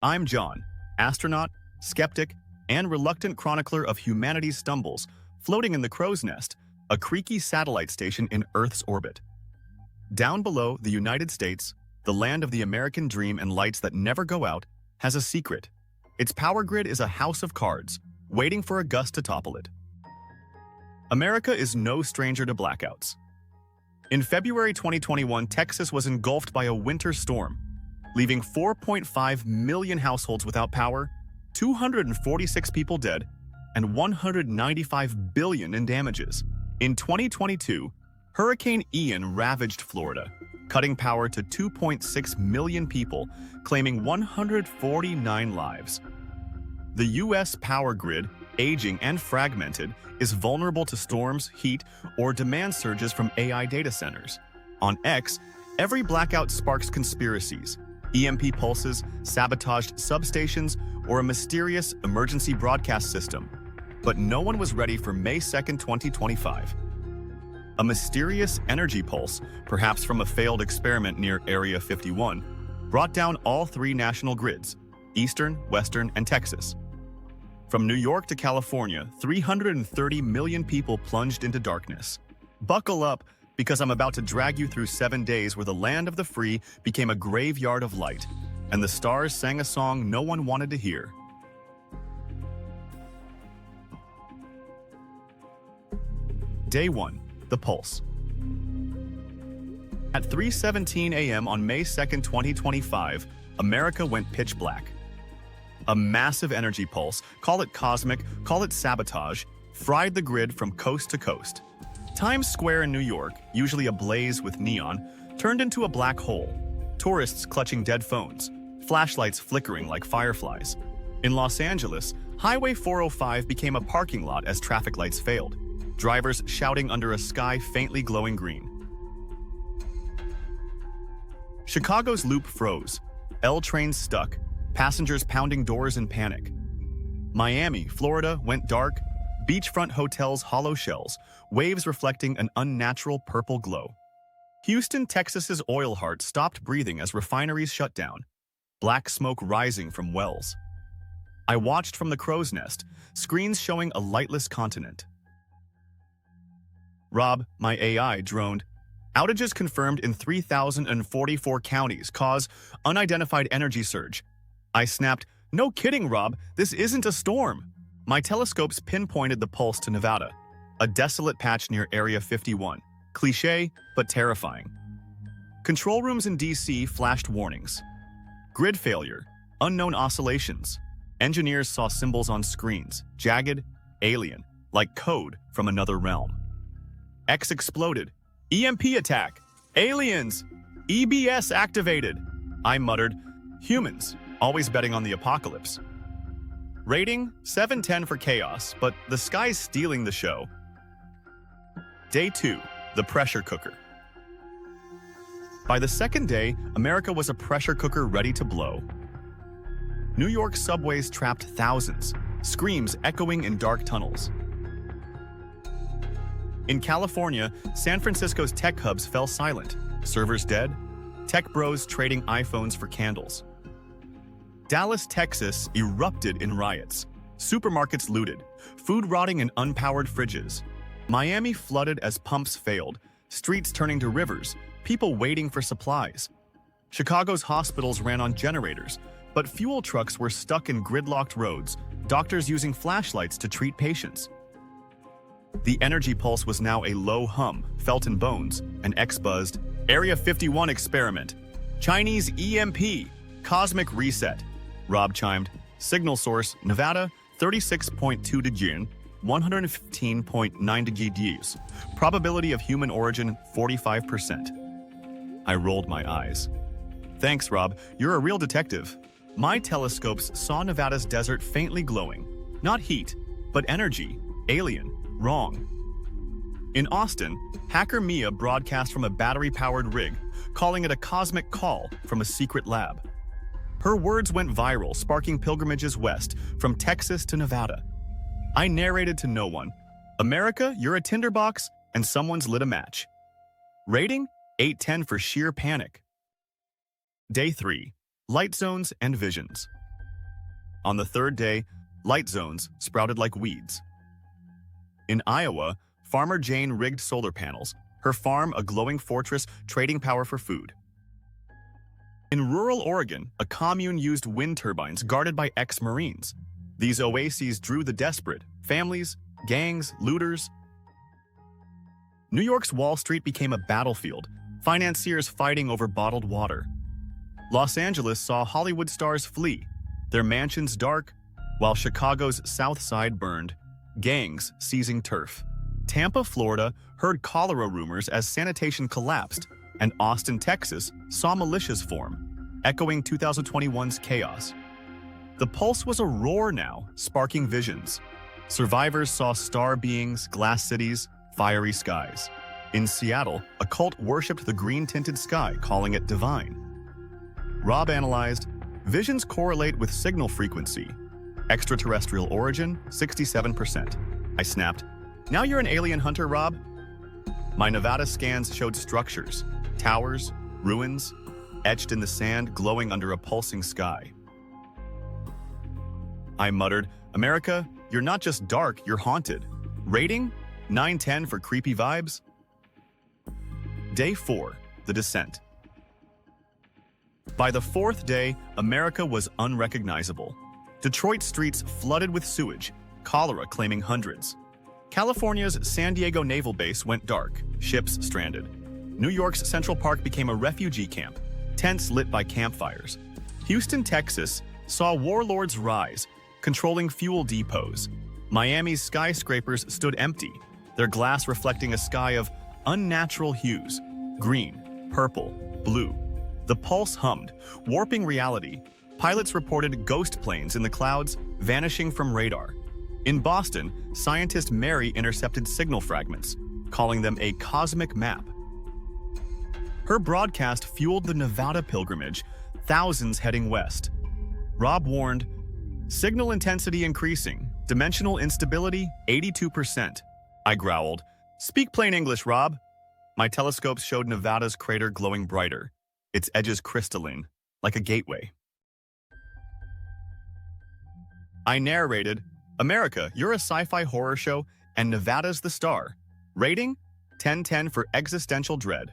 I'm John, astronaut, skeptic, and reluctant chronicler of humanity's stumbles, floating in the crow's nest, a creaky satellite station in Earth's orbit. Down below, the United States, the land of the American dream and lights that never go out, has a secret. Its power grid is a house of cards, waiting for a gust to topple it. America is no stranger to blackouts. In February 2021, Texas was engulfed by a winter storm, leaving 4.5 million households without power, 246 people dead, and $195 billion in damages. In 2022, Hurricane Ian ravaged Florida, cutting power to 2.6 million people, claiming 149 lives. The U.S. power grid, aging and fragmented, is vulnerable to storms, heat, or demand surges from AI data centers. On X, every blackout sparks conspiracies, EMP pulses, sabotaged substations, or a mysterious emergency broadcast system. But no one was ready for May 2, 2025. A mysterious energy pulse, perhaps from a failed experiment near Area 51, brought down all three national grids, Eastern, Western, and Texas. From New York to California, 330 million people plunged into darkness. Buckle up, because I'm about to drag you through 7 days where the land of the free became a graveyard of light, and the stars sang a song no one wanted to hear. Day 1. The Pulse. At 3:17 a.m. on May 2, 2025, America went pitch black. A massive energy pulse, call it cosmic, call it sabotage, fried the grid from coast to coast. Times Square in New York, usually ablaze with neon, turned into a black hole. Tourists clutching dead phones, flashlights flickering like fireflies. In Los Angeles, Highway 405 became a parking lot as traffic lights failed, drivers shouting under a sky faintly glowing green. Chicago's loop froze, L trains stuck, passengers pounding doors in panic. Miami, Florida went dark, beachfront hotels hollow shells, waves reflecting an unnatural purple glow. Houston, Texas's oil heart stopped breathing as refineries shut down, black smoke rising from wells. I watched from the crow's nest, screens showing a lightless continent. Rob, my AI, droned. Outages confirmed in 3,044 counties cause unidentified energy surge. I snapped, "No kidding, Rob, this isn't a storm." My telescopes pinpointed the pulse to Nevada, a desolate patch near Area 51. Cliché, but terrifying. Control rooms in DC flashed warnings. Grid failure, unknown oscillations. Engineers saw symbols on screens, jagged, alien, like code from another realm. X exploded. EMP attack. Aliens. EBS activated. I muttered, humans, always betting on the apocalypse. Rating, 7/10 for chaos, but the sky's stealing the show. Day 2, the pressure cooker. By the second day, America was a pressure cooker ready to blow. New York subways trapped thousands, screams echoing in dark tunnels. In California, San Francisco's tech hubs fell silent, servers dead, tech bros trading iPhones for candles. Dallas, Texas erupted in riots, supermarkets looted, food rotting in unpowered fridges. Miami flooded as pumps failed, streets turning to rivers, people waiting for supplies. Chicago's hospitals ran on generators, but fuel trucks were stuck in gridlocked roads, doctors using flashlights to treat patients. The energy pulse was now a low hum, felt in bones, and X buzzed, Area 51 experiment, Chinese EMP, cosmic reset. Rob chimed, signal source, Nevada, 36.2 degrees, 115.9 degrees, probability of human origin, 45%. I rolled my eyes. Thanks, Rob, you're a real detective. My telescopes saw Nevada's desert faintly glowing. Not heat, but energy, alien. Wrong. In Austin, hacker Mia broadcast from a battery-powered rig, calling it a cosmic call from a secret lab. Her words went viral, sparking pilgrimages west, from Texas to Nevada. I narrated to no one. America, you're a tinderbox, and someone's lit a match. Rating? 8/10 for sheer panic. Day 3. Light zones and visions. On the third day, light zones sprouted like weeds. In Iowa, farmer Jane rigged solar panels, her farm a glowing fortress trading power for food. In rural Oregon, a commune used wind turbines guarded by ex-Marines. These oases drew the desperate, families, gangs, looters. New York's Wall Street became a battlefield, financiers fighting over bottled water. Los Angeles saw Hollywood stars flee, their mansions dark, while Chicago's South Side burned, gangs seizing turf. Tampa, Florida heard cholera rumors as sanitation collapsed, and Austin, Texas saw militias form, echoing 2021's chaos. The pulse was a roar now, sparking visions. Survivors saw star beings, glass cities, fiery skies. In Seattle, a cult worshipped the green-tinted sky, calling it divine. Rob analyzed, visions correlate with signal frequency. Extraterrestrial origin, 67%. I snapped, now you're an alien hunter, Rob? My Nevada scans showed structures, towers, ruins, etched in the sand, glowing under a pulsing sky. I muttered, America, you're not just dark, you're haunted. Rating? 9/10 for creepy vibes? Day 4, the descent. By the fourth day, America was unrecognizable. Detroit streets flooded with sewage, cholera claiming hundreds. California's San Diego Naval Base went dark, ships stranded. New York's Central Park became a refugee camp, tents lit by campfires. Houston, Texas saw warlords rise, controlling fuel depots. Miami's skyscrapers stood empty, their glass reflecting a sky of unnatural hues, green, purple, blue. The pulse hummed, warping reality. Pilots reported ghost planes in the clouds, vanishing from radar. In Boston, scientist Mary intercepted signal fragments, calling them a cosmic map. Her broadcast fueled the Nevada pilgrimage, thousands heading west. Rob warned, signal intensity increasing, dimensional instability 82%. I growled, speak plain English, Rob. My telescopes showed Nevada's crater glowing brighter, its edges crystalline, like a gateway. I narrated, America, you're a sci-fi horror show, and Nevada's the star. Rating? 10/10 for existential dread.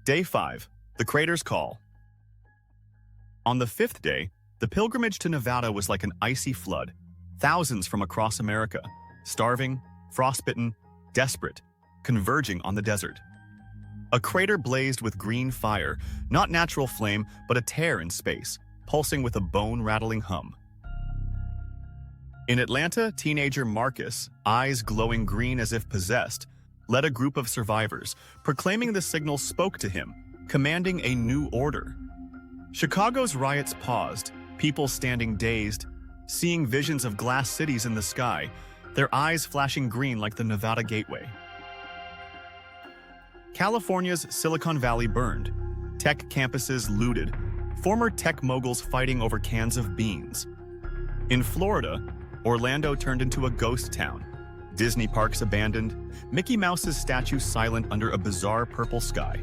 Day 5, the crater's call. On the fifth day, the pilgrimage to Nevada was like an icy flood. Thousands from across America, starving, frostbitten, desperate, converging on the desert. A crater blazed with green fire, not natural flame, but a tear in space, pulsing with a bone-rattling hum. In Atlanta, teenager Marcus, eyes glowing green as if possessed, led a group of survivors, proclaiming the signal spoke to him, commanding a new order. Chicago's riots paused, people standing dazed, seeing visions of glass cities in the sky, their eyes flashing green like the Nevada Gateway. California's Silicon Valley burned, tech campuses looted, former tech moguls fighting over cans of beans. In Florida, Orlando turned into a ghost town, Disney parks abandoned, Mickey Mouse's statue silent under a bizarre purple sky.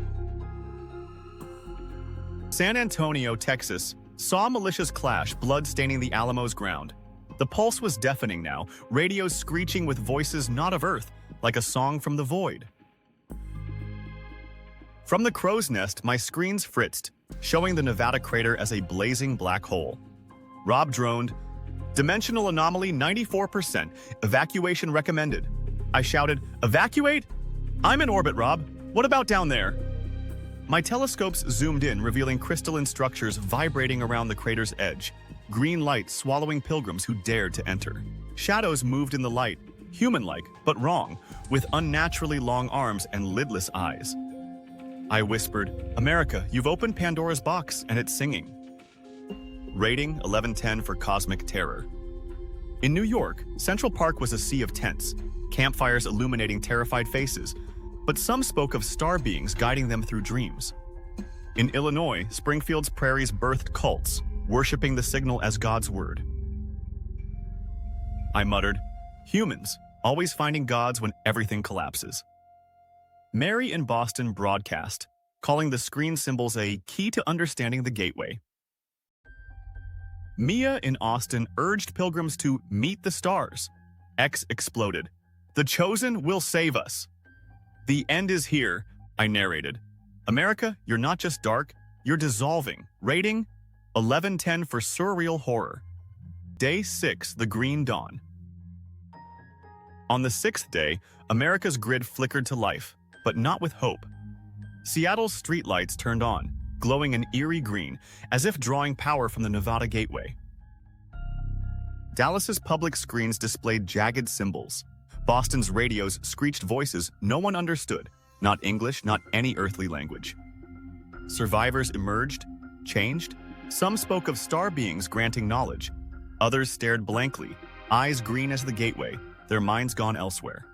San Antonio, Texas, saw militias clash, blood staining the Alamo's ground. The pulse was deafening now, radios screeching with voices not of Earth, like a song from the void. From the crow's nest, my screens fritzed, showing the Nevada crater as a blazing black hole. Rob droned, dimensional anomaly 94%, evacuation recommended. I shouted, evacuate? I'm in orbit, Rob. What about down there? My telescopes zoomed in, revealing crystalline structures vibrating around the crater's edge, green light swallowing pilgrims who dared to enter. Shadows moved in the light, human-like, but wrong, with unnaturally long arms and lidless eyes. I whispered, America, you've opened Pandora's box and it's singing. Rating 11/10 for cosmic terror. In New York, Central Park was a sea of tents, campfires illuminating terrified faces, but some spoke of star beings guiding them through dreams. In Illinois, Springfield's prairies birthed cults, worshipping the signal as God's word. I muttered, humans, always finding gods when everything collapses. Mary in Boston broadcast, calling the screen symbols a key to understanding the gateway. Mia in Austin urged pilgrims to meet the stars. X exploded. The chosen will save us. The end is here, I narrated. America, you're not just dark, you're dissolving. Rating 11/10 for surreal horror. Day 6, the Green Dawn. On the 6th day, America's grid flickered to life, but not with hope. Seattle's streetlights turned on, glowing an eerie green, as if drawing power from the Nevada Gateway. Dallas's public screens displayed jagged symbols. Boston's radios screeched voices no one understood, not English, not any earthly language. Survivors emerged, changed. Some spoke of star beings granting knowledge. Others stared blankly, eyes green as the gateway, their minds gone elsewhere.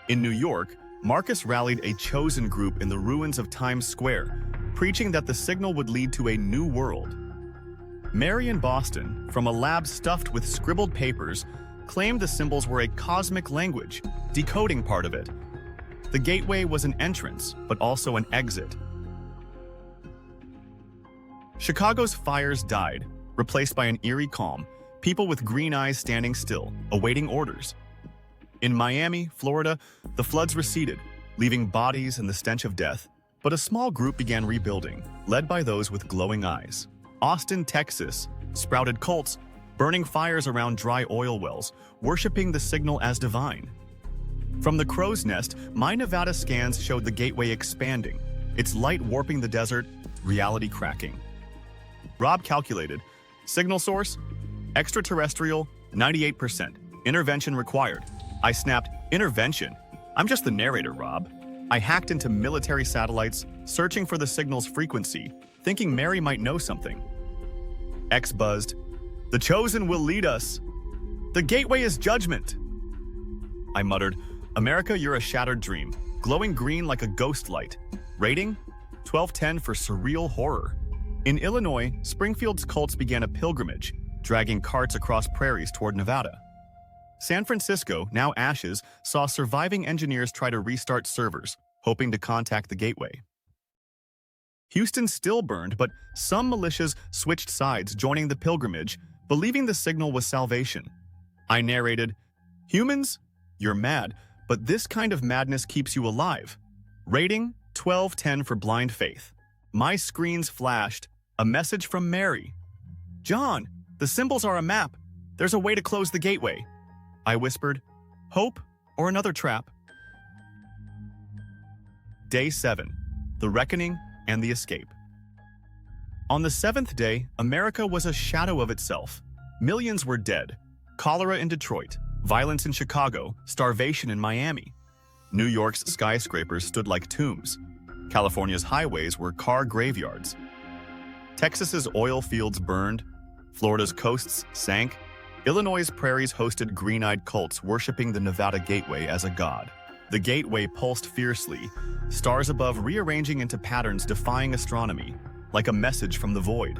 In New York, Marcus rallied a chosen group in the ruins of Times Square, preaching that the signal would lead to a new world. Mary in Boston, from a lab stuffed with scribbled papers, claimed the symbols were a cosmic language, decoding part of it. The gateway was an entrance, but also an exit. Chicago's fires died, replaced by an eerie calm, people with green eyes standing still, awaiting orders. In Miami, Florida, the floods receded, leaving bodies and the stench of death, but a small group began rebuilding, led by those with glowing eyes. Austin, Texas, sprouted cults, burning fires around dry oil wells, worshiping the signal as divine. From the crow's nest, my Nevada scans showed the gateway expanding, its light warping the desert, reality cracking. Rob calculated. Signal source? Extraterrestrial, 98%. Intervention required. I snapped, intervention? I'm just the narrator, Rob. I hacked into military satellites, searching for the signal's frequency, thinking Mary might know something. X buzzed. The chosen will lead us. The gateway is judgment. I muttered, America, you're a shattered dream, glowing green like a ghost light. Rating? 12/10 for surreal horror. In Illinois, Springfield's cults began a pilgrimage, dragging carts across prairies toward Nevada. San Francisco, now ashes, saw surviving engineers try to restart servers, hoping to contact the gateway. Houston still burned, but some militias switched sides, joining the pilgrimage, believing the signal was salvation. I narrated, humans, you're mad, but this kind of madness keeps you alive. Rating 12/10 for blind faith. My screens flashed, a message from Mary. John, the symbols are a map. There's a way to close the gateway. I whispered, hope or another trap? Day 7, the reckoning and the escape. On the 7th day, America was a shadow of itself. Millions were dead. Cholera in Detroit, violence in Chicago, starvation in Miami. New York's skyscrapers stood like tombs. California's highways were car graveyards. Texas's oil fields burned. Florida's coasts sank. Illinois' prairies hosted green-eyed cults worshiping the Nevada Gateway as a god. The gateway pulsed fiercely, stars above rearranging into patterns defying astronomy, like a message from the void.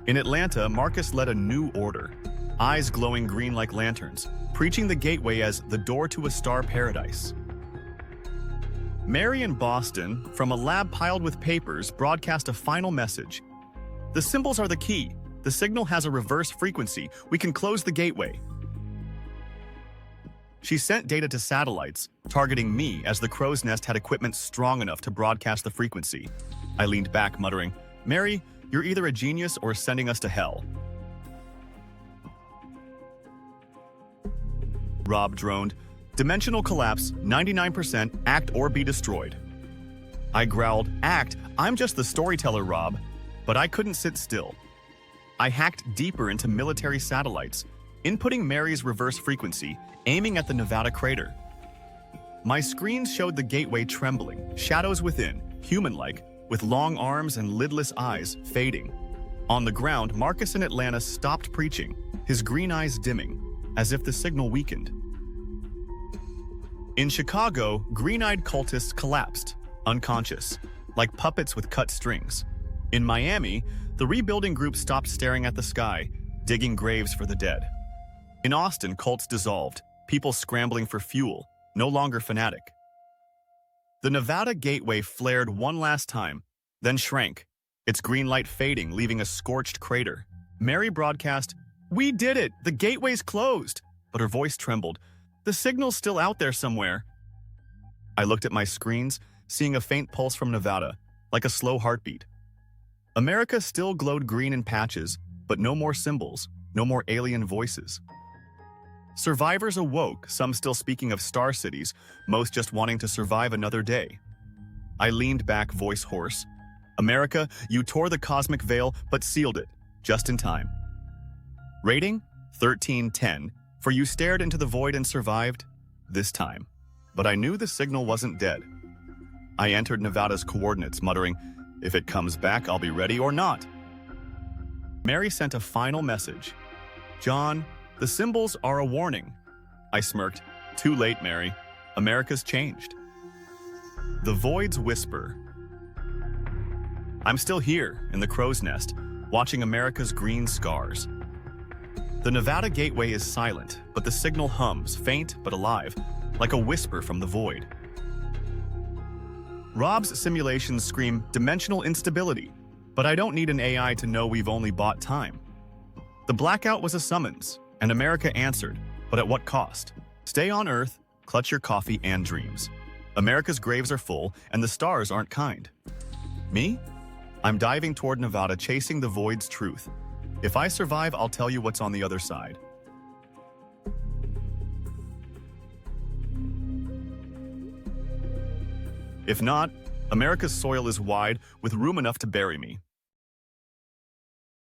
In Atlanta, Marcus led a new order, eyes glowing green like lanterns, preaching the gateway as the door to a star paradise. Mary in Boston, from a lab piled with papers, broadcast a final message. The symbols are the key. The signal has a reverse frequency. We can close the gateway. She sent data to satellites, targeting me as the crow's nest had equipment strong enough to broadcast the frequency. I leaned back, muttering, Mary, you're either a genius or sending us to hell. Rob droned, dimensional collapse, 99%, act or be destroyed. I growled, act, I'm just the storyteller, Rob. But I couldn't sit still. I hacked deeper into military satellites, inputting Mary's reverse frequency, aiming at the Nevada crater. My screens showed the gateway trembling, shadows within, human-like, with long arms and lidless eyes, fading. On the ground, Marcus in Atlanta stopped preaching, his green eyes dimming, as if the signal weakened. In Chicago, green-eyed cultists collapsed, unconscious, like puppets with cut strings. In Miami, the rebuilding group stopped staring at the sky, digging graves for the dead. In Austin, cults dissolved, people scrambling for fuel, no longer fanatic. The Nevada Gateway flared one last time, then shrank, its green light fading, leaving a scorched crater. Mary broadcast, "We did it! The gateway's closed!" But her voice trembled. "The signal's still out there somewhere." I looked at my screens, seeing a faint pulse from Nevada, like a slow heartbeat. America still glowed green in patches, but no more symbols, no more alien voices. Survivors awoke, some still speaking of star cities, most just wanting to survive another day. I leaned back, voice hoarse. "America, you tore the cosmic veil, but sealed it, just in time." Rating? 1310, for you stared into the void and survived, this time. But I knew the signal wasn't dead. I entered Nevada's coordinates, muttering, "If it comes back, I'll be ready or not." Mary sent a final message. "John, the symbols are a warning." I smirked. "Too late, Mary. America's changed." The void's whisper. I'm still here, in the crow's nest, watching America's green scars. The Nevada gateway is silent, but the signal hums, faint but alive, like a whisper from the void. Rob's simulations scream dimensional instability, but I don't need an AI to know we've only bought time. The blackout was a summons, and America answered, but at what cost? Stay on Earth, clutch your coffee and dreams. America's graves are full, and the stars aren't kind. Me? I'm diving toward Nevada, chasing the void's truth. If I survive, I'll tell you what's on the other side. If not, America's soil is wide, with room enough to bury me.